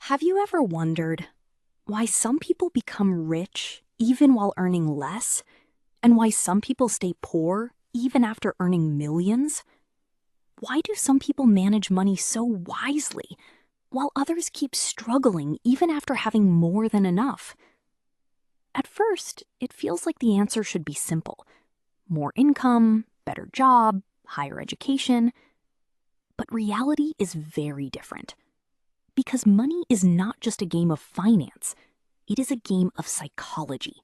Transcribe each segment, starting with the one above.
Have you ever wondered why some people become rich even while earning less, and why some people stay poor even after earning millions? Why do some people manage money so wisely, while others keep struggling even after having more than enough? At first, it feels like the answer should be simple: more income, better job, higher education. But reality is very different. Because money is not just a game of finance, it is a game of psychology.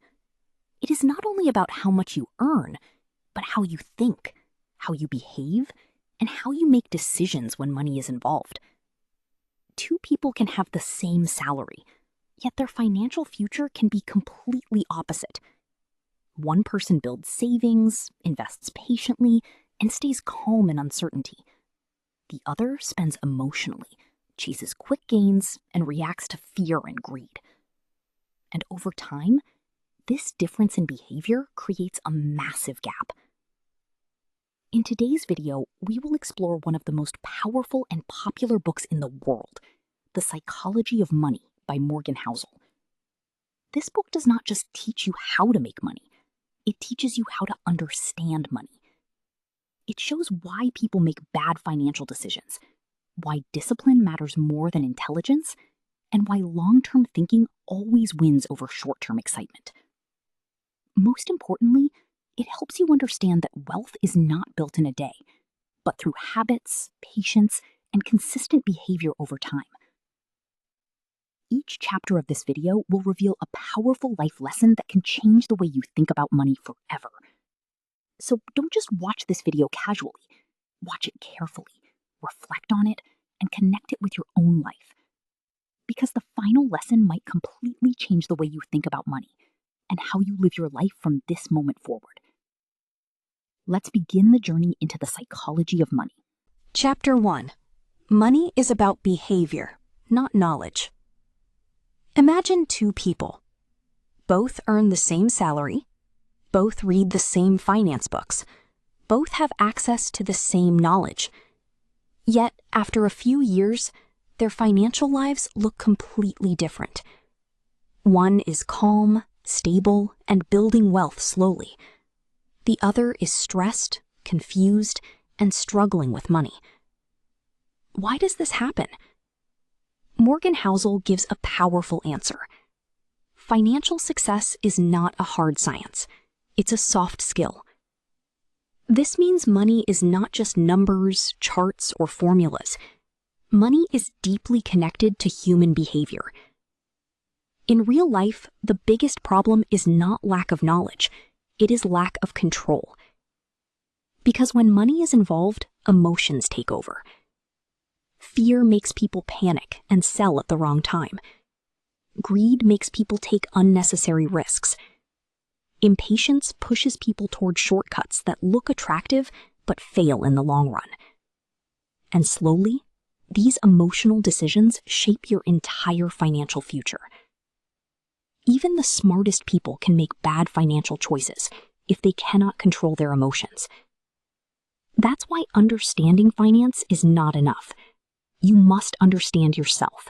It is not only about how much you earn, but how you think, how you behave, and how you make decisions when money is involved. Two people can have the same salary, yet their financial future can be completely opposite. One person builds savings, invests patiently, and stays calm in uncertainty. The other spends emotionally, chases quick gains, and reacts to fear and greed. And over time, this difference in behavior creates a massive gap. In today's video, we will explore one of the most powerful and popular books in the world, The Psychology of Money by Morgan Housel. This book does not just teach you how to make money, it teaches you how to understand money. It shows why people make bad financial decisions, why discipline matters more than intelligence, and why long-term thinking always wins over short-term excitement. Most importantly, it helps you understand that wealth is not built in a day, but through habits, patience, and consistent behavior over time. Each chapter of this video will reveal a powerful life lesson that can change the way you think about money forever. So don't just watch this video casually. Watch it carefully, reflect on it, and connect it with your own life. Because the final lesson might completely change the way you think about money and how you live your life from this moment forward. Let's begin the journey into the psychology of money. Chapter 1. Money is about behavior, not knowledge. Imagine two people. Both earn the same salary. Both read the same finance books. Both have access to the same knowledge. Yet, after a few years, their financial lives look completely different. One is calm, stable, and building wealth slowly. The other is stressed, confused, and struggling with money. Why does this happen? Morgan Housel gives a powerful answer. Financial success is not a hard science. It's a soft skill. This means money is not just numbers, charts, or formulas. Money is deeply connected to human behavior. In real life, the biggest problem is not lack of knowledge. It is lack of control. Because when money is involved, emotions take over. Fear makes people panic and sell at the wrong time. Greed makes people take unnecessary risks. Impatience pushes people toward shortcuts that look attractive but fail in the long run. And slowly, these emotional decisions shape your entire financial future. Even the smartest people can make bad financial choices if they cannot control their emotions. That's why understanding finance is not enough. You must understand yourself.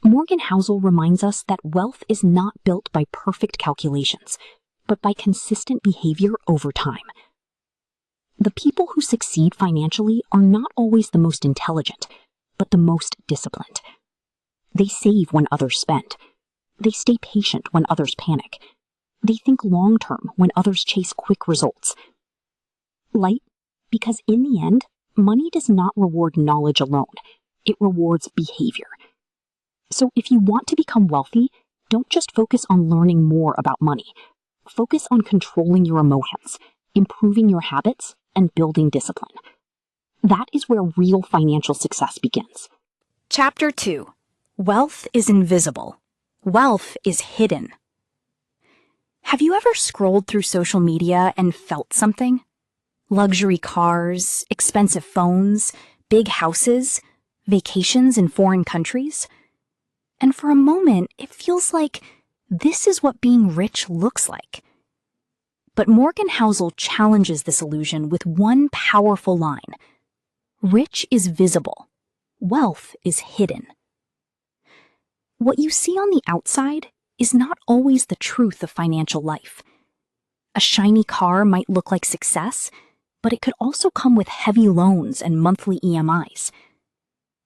Morgan Housel reminds us that wealth is not built by perfect calculations, but by consistent behavior over time. The people who succeed financially are not always the most intelligent, but the most disciplined. They save when others spend. They stay patient when others panic. They think long-term when others chase quick results. Light, because in the end, money does not reward knowledge alone. It rewards behavior. So if you want to become wealthy, don't just focus on learning more about money. Focus on controlling your emotions, improving your habits, and building discipline. That is where real financial success begins. Chapter 2. Wealth is invisible. Wealth is hidden. Have you ever scrolled through social media and felt something? Luxury cars, expensive phones, big houses, vacations in foreign countries? And for a moment, it feels like this is what being rich looks like. But Morgan Housel challenges this illusion with one powerful line: rich is visible, wealth is hidden. What you see on the outside is not always the truth of financial life. A shiny car might look like success, but it could also come with heavy loans and monthly EMIs.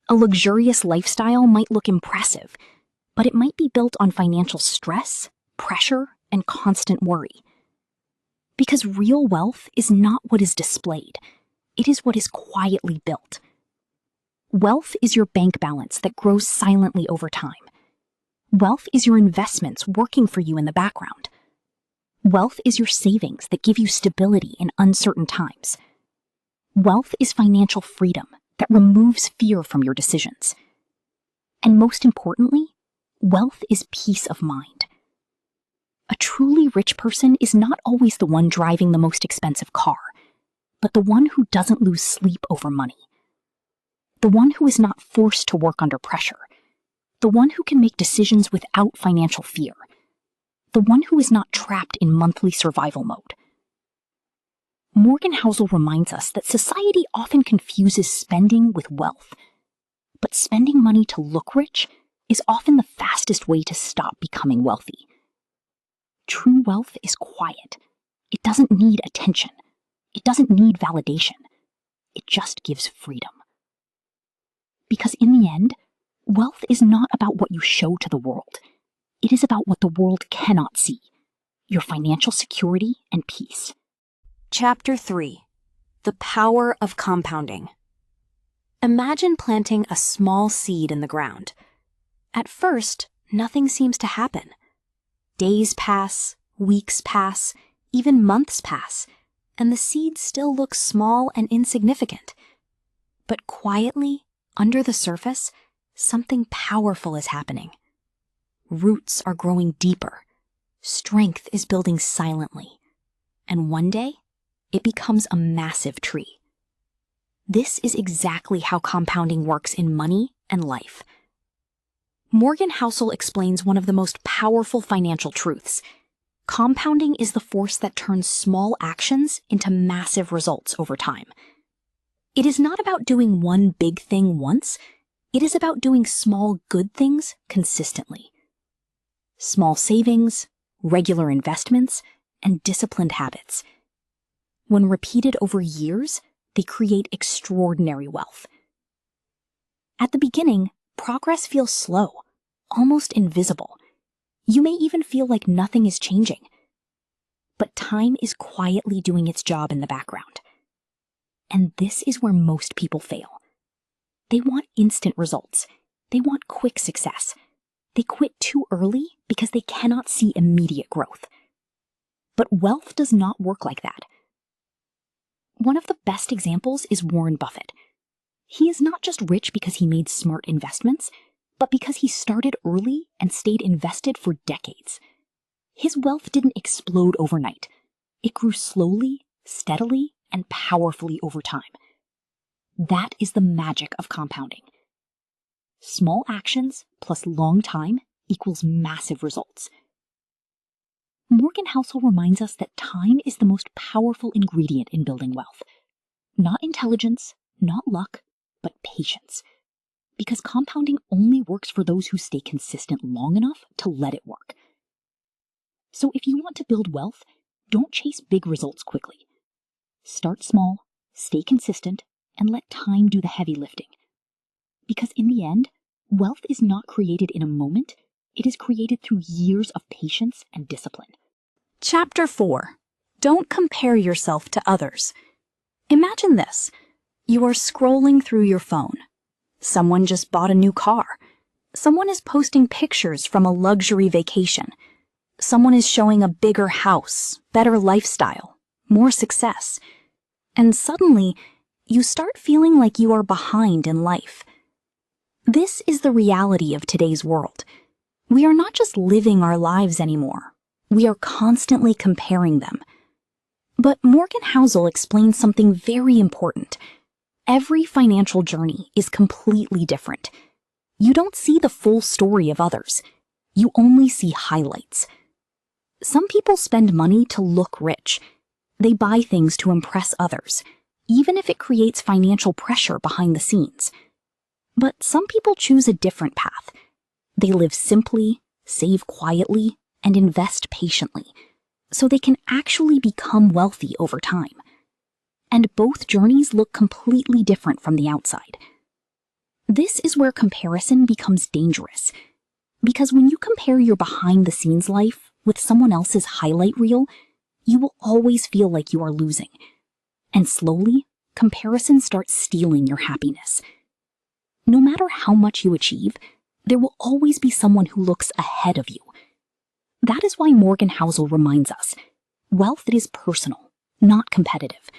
A luxurious lifestyle might look impressive, but it might be built on financial stress, pressure, and constant worry. Because real wealth is not what is displayed, it is what is quietly built. Wealth is your bank balance that grows silently over time. Wealth is your investments working for you in the background. Wealth is your savings that give you stability in uncertain times. Wealth is financial freedom that removes fear from your decisions. And most importantly, wealth is peace of mind. A truly rich person is not always the one driving the most expensive car, but the one who doesn't lose sleep over money. The one who is not forced to work under pressure. The one who can make decisions without financial fear. The one who is not trapped in monthly survival mode. Morgan Housel reminds us that society often confuses spending with wealth, but spending money to look rich is often the fastest way to stop becoming wealthy. True wealth is quiet. It doesn't need attention. It doesn't need validation. It just gives freedom. Because in the end, wealth is not about what you show to the world. It is about what the world cannot see, your financial security and peace. Chapter 3. The Power of Compounding. Imagine planting a small seed in the ground. At first, nothing seems to happen. Days pass, weeks pass, even months pass, and the seed still looks small and insignificant. But quietly, under the surface, something powerful is happening. Roots are growing deeper. Strength is building silently. And one day, it becomes a massive tree. This is exactly how compounding works in money and life. Morgan Housel explains one of the most powerful financial truths. Compounding is the force that turns small actions into massive results over time. It is not about doing one big thing once. It is about doing small good things consistently. Small savings, regular investments, and disciplined habits. When repeated over years, they create extraordinary wealth. At the beginning, progress feels slow, almost invisible. You may even feel like nothing is changing. But time is quietly doing its job in the background. And this is where most people fail. They want instant results. They want quick success. They quit too early because they cannot see immediate growth. But wealth does not work like that. One of the best examples is Warren Buffett. He is not just rich because he made smart investments, but because he started early and stayed invested for decades. His wealth didn't explode overnight. It grew slowly, steadily, and powerfully over time. That is the magic of compounding. Small actions plus long time equals massive results. Morgan Housel reminds us that time is the most powerful ingredient in building wealth. Not intelligence, not luck, but patience. Because compounding only works for those who stay consistent long enough to let it work. So if you want to build wealth, don't chase big results quickly. Start small, stay consistent, and let time do the heavy lifting. Because in the end, wealth is not created in a moment, it is created through years of patience and discipline. Chapter 4. Don't compare yourself to others. Imagine this. You are scrolling through your phone. Someone just bought a new car. Someone is posting pictures from a luxury vacation. Someone is showing a bigger house, better lifestyle, more success. And suddenly, you start feeling like you are behind in life. This is the reality of today's world. We are not just living our lives anymore. We are constantly comparing them. But Morgan Housel explains something very important. Every financial journey is completely different. You don't see the full story of others. You only see highlights. Some people spend money to look rich. They buy things to impress others, even if it creates financial pressure behind the scenes. But some people choose a different path. They live simply, save quietly, and invest patiently, so they can actually become wealthy over time. And both journeys look completely different from the outside. This is where comparison becomes dangerous, because when you compare your behind-the-scenes life with someone else's highlight reel, you will always feel like you are losing. And slowly, comparison starts stealing your happiness. No matter how much you achieve, there will always be someone who looks ahead of you. That is why Morgan Housel reminds us, wealth is personal, not competitive.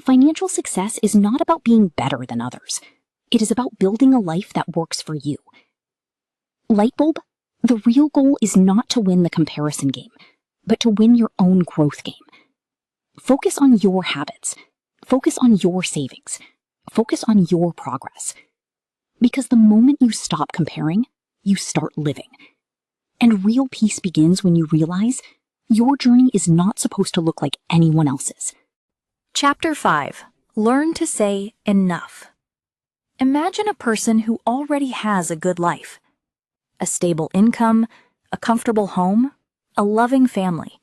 Financial success is not about being better than others. It is about building a life that works for you. Lightbulb, the real goal is not to win the comparison game, but to win your own growth game. Focus on your habits. Focus on your savings. Focus on your progress. Because the moment you stop comparing, you start living. And real peace begins when you realize your journey is not supposed to look like anyone else's. Chapter 5. Learn to say enough. Imagine a person who already has a good life. A stable income, a comfortable home, a loving family.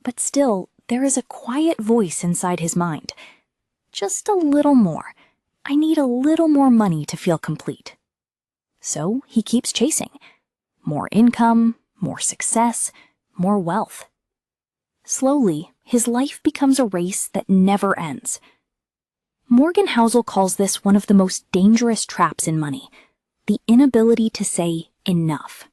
But still, there is a quiet voice inside his mind. Just a little more. I need a little more money to feel complete. So he keeps chasing. More income, more success, more wealth. Slowly, his life becomes a race that never ends. Morgan Housel calls this one of the most dangerous traps in money, the inability to say enough.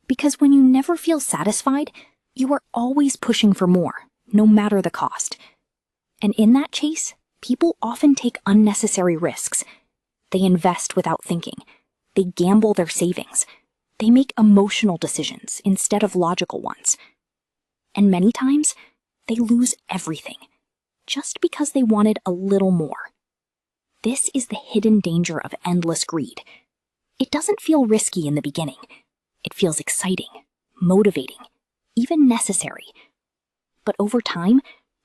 Because when you never feel satisfied, you are always pushing for more, no matter the cost. And in that chase, people often take unnecessary risks. They invest without thinking. They gamble their savings. They make emotional decisions instead of logical ones. And many times, they lose everything, just because they wanted a little more. This is the hidden danger of endless greed. It doesn't feel risky in the beginning. It feels exciting, motivating, even necessary. But over time,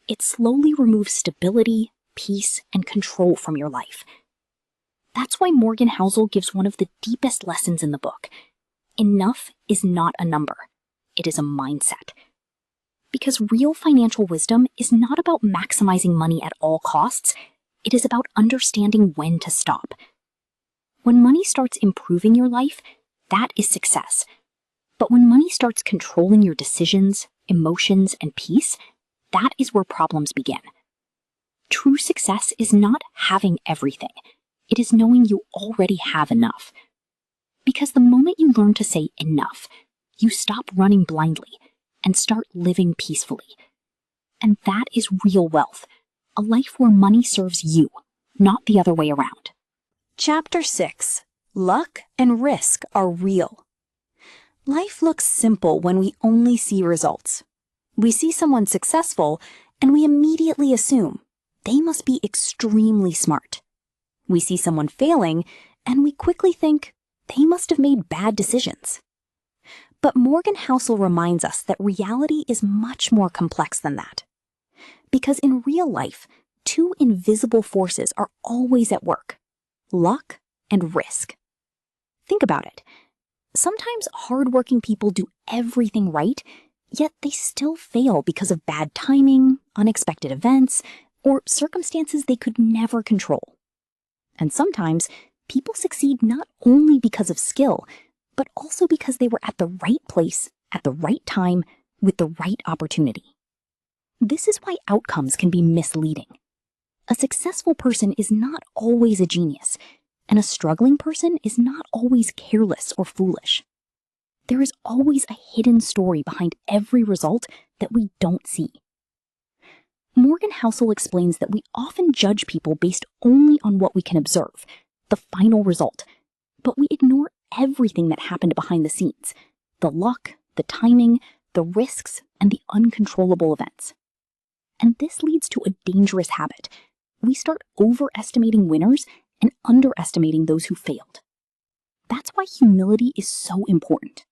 it slowly removes stability, peace, and control from your life. That's why Morgan Housel gives one of the deepest lessons in the book. Enough is not a number. It is a mindset. Because real financial wisdom is not about maximizing money at all costs. It is about understanding when to stop. When money starts improving your life, that is success. But when money starts controlling your decisions, emotions, and peace, that is where problems begin. True success is not having everything. It is knowing you already have enough. Because the moment you learn to say enough, you stop running blindly and start living peacefully. And that is real wealth, a life where money serves you, not the other way around. Chapter 6. Luck and risk are real. Life looks simple when we only see results. We see someone successful, and we immediately assume they must be extremely smart. We see someone failing, and we quickly think they must have made bad decisions. But Morgan Housel reminds us that reality is much more complex than that. Because in real life, two invisible forces are always at work: luck and risk. Think about it. Sometimes hardworking people do everything right, yet they still fail because of bad timing, unexpected events, or circumstances they could never control. And sometimes people succeed not only because of skill, but also because they were at the right place, at the right time, with the right opportunity. This is why outcomes can be misleading. A successful person is not always a genius, and a struggling person is not always careless or foolish. There is always a hidden story behind every result that we don't see. Morgan Housel explains that we often judge people based only on what we can observe, the final result, but we ignore everything that happened behind the scenes: the luck, the timing, the risks, and the uncontrollable events. And this leads to a dangerous habit. We start overestimating winners and underestimating those who failed. That's why humility is so important.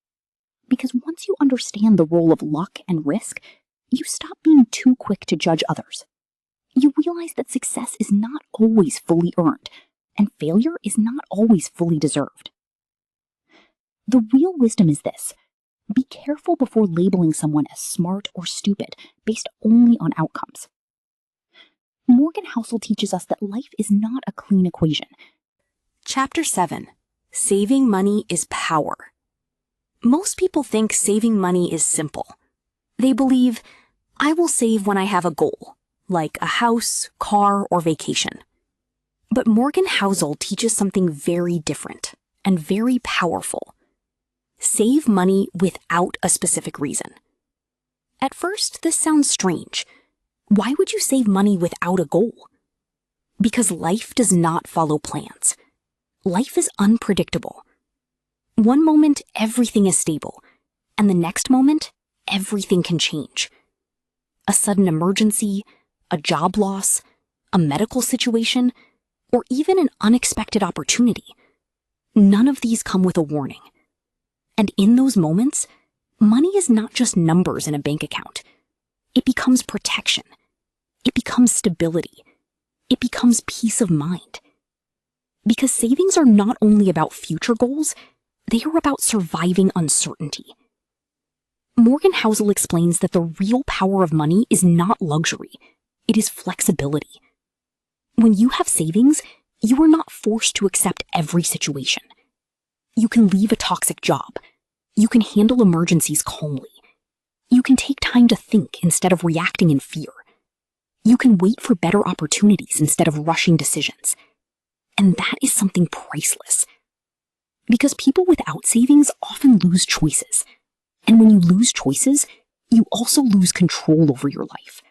Because once you understand the role of luck and risk, you stop being too quick to judge others. You realize that success is not always fully earned, and failure is not always fully deserved. The real wisdom is this: be careful before labeling someone as smart or stupid based only on outcomes. Morgan Housel teaches us that life is not a clean equation. Chapter 7. Saving money is power. Most people think saving money is simple. They believe, I will save when I have a goal, like a house, car, or vacation. But Morgan Housel teaches something very different and very powerful. Save money without a specific reason. At first, this sounds strange. Why would you save money without a goal? Because life does not follow plans. Life is unpredictable. One moment, everything is stable, and the next moment, everything can change. A sudden emergency, a job loss, a medical situation, or even an unexpected opportunity. None of these come with a warning. And in those moments, money is not just numbers in a bank account. It becomes protection. It becomes stability. It becomes peace of mind. Because savings are not only about future goals, they are about surviving uncertainty. Morgan Housel explains that the real power of money is not luxury. It is flexibility. When you have savings, you are not forced to accept every situation. You can leave a toxic job. You can handle emergencies calmly. You can take time to think instead of reacting in fear. You can wait for better opportunities instead of rushing decisions. And that is something priceless. Because people without savings often lose choices. And when you lose choices, you also lose control over your life.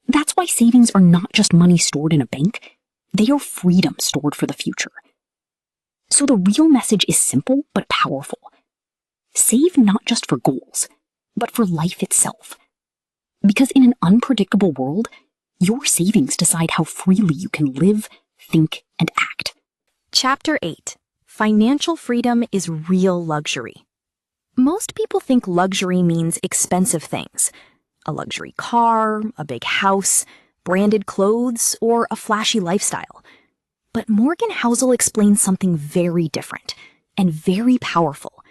That's why savings are not just money stored in a bank. They are freedom stored for the future. So the real message is simple but powerful. Save not just for goals, but for life itself. Because in an unpredictable world, your savings decide how freely you can live, think, and act. Chapter 8. Financial freedom is real luxury. Most people think luxury means expensive things. A luxury car, a big house, branded clothes, or a flashy lifestyle. But Morgan Housel explains something very different and very powerful.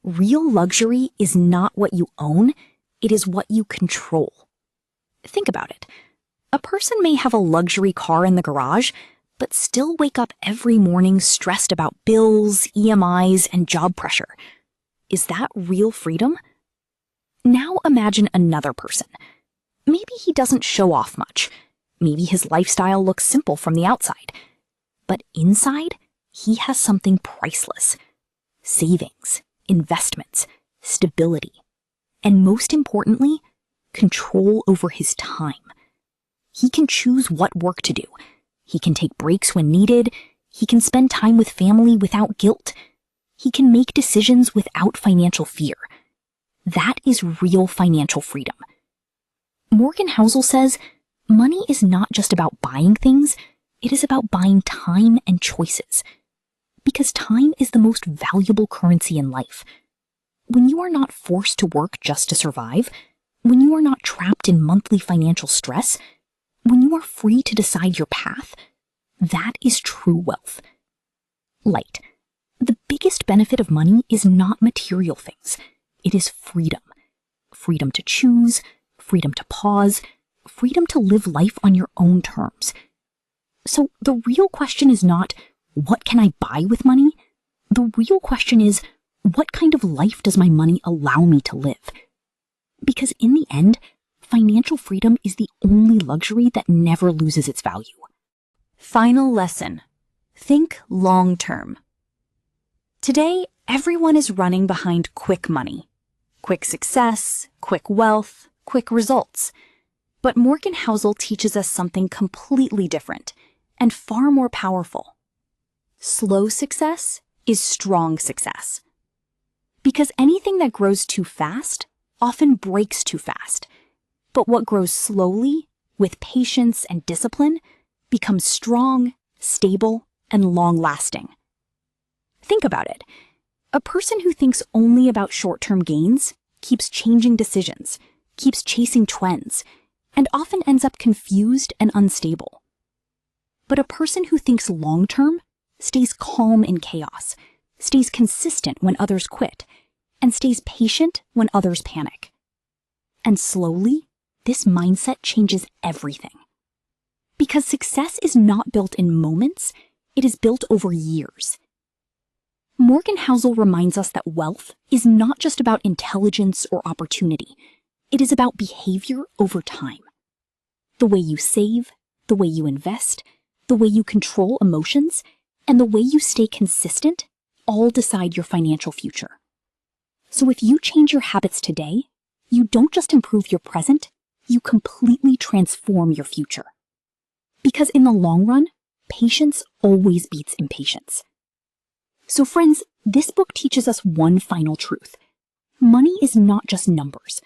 Real luxury is not what you own, it is what you control. Think about it. A person may have a luxury car in the garage, but still wake up every morning stressed about bills, EMIs, and job pressure. Is that real freedom? Now imagine another person. Maybe he doesn't show off much. Maybe his lifestyle looks simple from the outside. But inside, he has something priceless. Savings, investments, stability, and most importantly, control over his time. He can choose what work to do. He can take breaks when needed. He can spend time with family without guilt. He can make decisions without financial fear. That is real financial freedom. Morgan Housel says, money is not just about buying things, it is about buying time and choices. Because time is the most valuable currency in life. When you are not forced to work just to survive, when you are not trapped in monthly financial stress, when you are free to decide your path, that is true wealth. Light. The biggest benefit of money is not material things. It is freedom. Freedom to choose, freedom to pause, freedom to live life on your own terms. So the real question is not, what can I buy with money? The real question is, what kind of life does my money allow me to live? Because in the end, financial freedom is the only luxury that never loses its value. Final lesson. Think long term. Today, everyone is running behind quick money. Quick success, quick wealth, quick results. But Morgan Housel teaches us something completely different and far more powerful. Slow success is strong success. Because anything that grows too fast often breaks too fast. But what grows slowly, with patience and discipline, becomes strong, stable, and long-lasting. Think about it. A person who thinks only about short-term gains keeps changing decisions, keeps chasing trends, and often ends up confused and unstable. But a person who thinks long-term stays calm in chaos, stays consistent when others quit, and stays patient when others panic. And slowly, this mindset changes everything. Because success is not built in moments, it is built over years. Morgan Housel reminds us that wealth is not just about intelligence or opportunity. It is about behavior over time. The way you save, the way you invest, the way you control emotions, and the way you stay consistent all decide your financial future. So if you change your habits today, you don't just improve your present, you completely transform your future. Because in the long run, patience always beats impatience. So friends, this book teaches us one final truth. Money is not just numbers.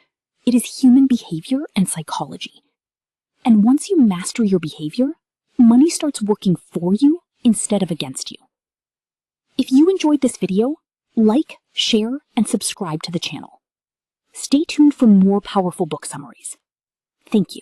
It is human behavior and psychology. And once you master your behavior, money starts working for you instead of against you. If you enjoyed this video, like, share, and subscribe to the channel. Stay tuned for more powerful book summaries. Thank you.